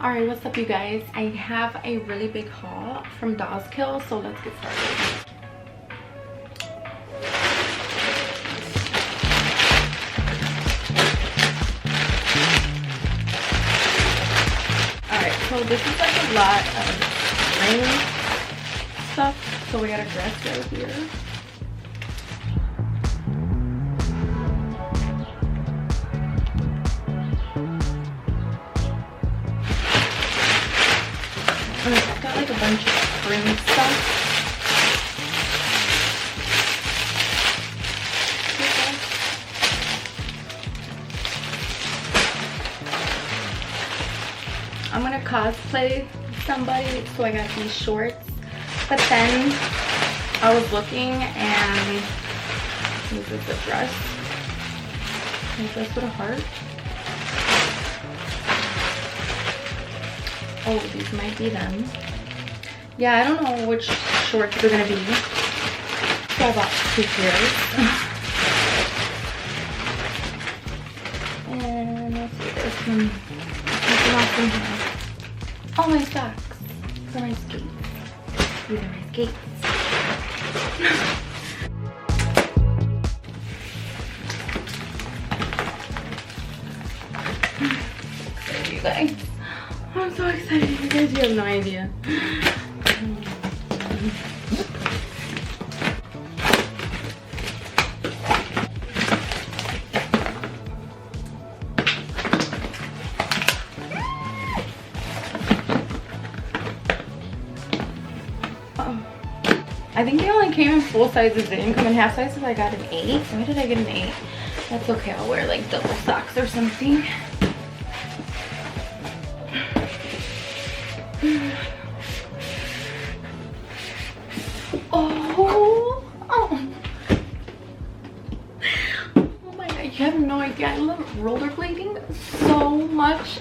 Alright, what's up you guys? I have a really big haul from Dawskill, so let's get started. Alright, so this is like a lot of rain stuff, so we got a dress right here. And it's got like a bunch of spring stuff. I'm gonna cosplay somebody, so I got these shorts. But then I was looking and this is the dress. A dress with a heart. Oh, these might be them. Yeah, I don't know which shorts they're gonna be. So I bought 2 pairs. And let's see this one. Oh, my socks. These are my skates. These are my skates. You guys. I'm so excited, you guys, you have no idea. I think they only came in full sizes, they didn't come in half sizes. I got an 8. Why did I get an 8? That's okay, I'll wear like double socks or something. Oh my god, you have no idea. I love rollerblading so much.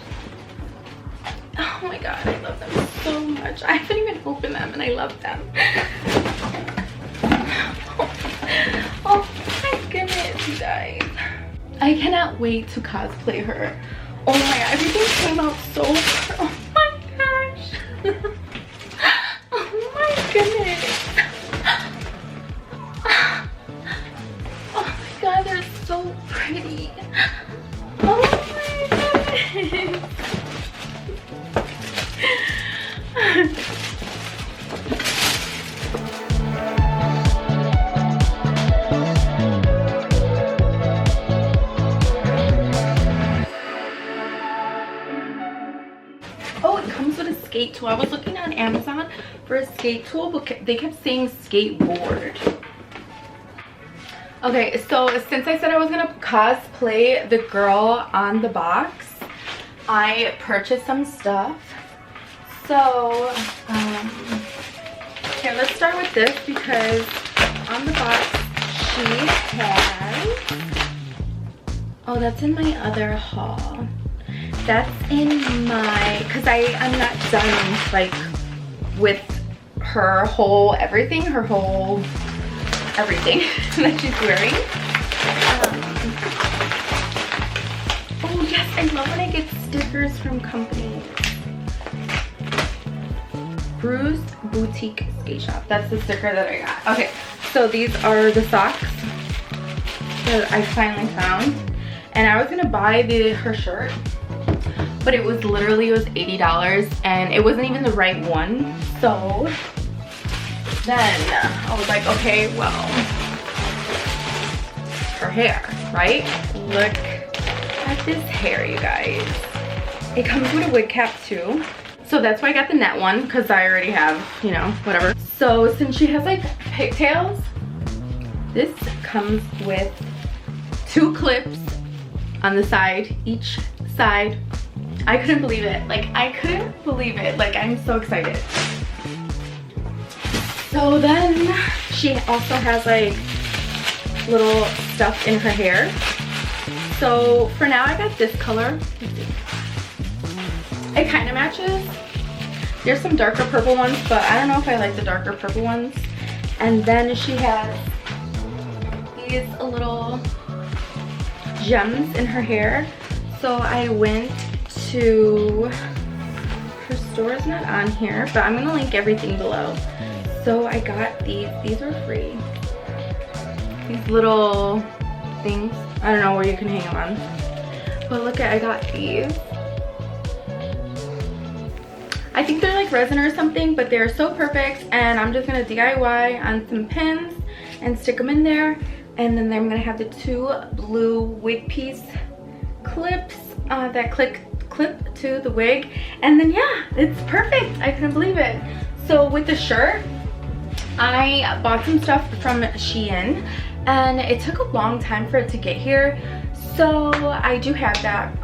Oh my god, I love them so much. I haven't even opened them and I love them. Oh my goodness, you guys. I cannot wait to cosplay her. Oh my god, everything came out so good. Oh my gosh. Oh my goodness. Oh my god, they're so pretty. Oh my goodness. Oh, it comes with a skate tool. I was looking on Amazon for a skate tool, but they kept saying skateboard. Okay, so since I said I was gonna cosplay the girl on the box, I purchased some stuff. So, okay, let's start with this because on the box she has, oh, that's in my other haul. That's in my, because I'm not done like with her whole everything, her whole everything that she's wearing. Oh yes, I love when I get stickers from companies. Bruised Boutique Skate Shop. That's the sticker that I got. Okay, so these are the socks that I finally found. And I was gonna buy her shirt, but it was literally, it was $80 and it wasn't even the right one. So then I was like, okay, well, her hair, right? Look at this hair, you guys. It comes with a wig cap too. So that's why I got the net one, because I already have, you know, whatever. So since she has like pigtails, this comes with 2 clips on the side, each side. I couldn't believe it. Like, I couldn't believe it. Like, I'm so excited. So then she also has like little stuff in her hair. So for now I got this color. It kind of matches. There's some darker purple ones, but I don't know if I like the darker purple ones. And then she has these little gems in her hair. So I went to store is not on here, but I'm gonna link everything below. So I got these were free. These little things. I don't know where you can hang them on. But look at, I got these. I think they're like resin or something, but they're so perfect, and I'm just gonna DIY on some pins and stick them in there. And then I'm gonna have the 2 blue wig piece clips that clip to the wig, and then yeah, it's perfect. I couldn't believe it. So with the shirt, I bought some stuff from Shein, and it took a long time for it to get here, so I do have that.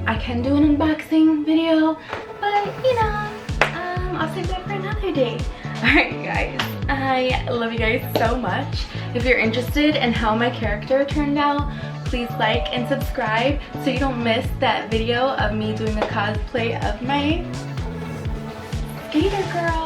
I can do an unboxing video, but you know, I'll save that for another day. Alright you guys, I love you guys so much. If you're interested in how my character turned out, please like and subscribe so you don't miss that video of me doing a cosplay of my skater girl.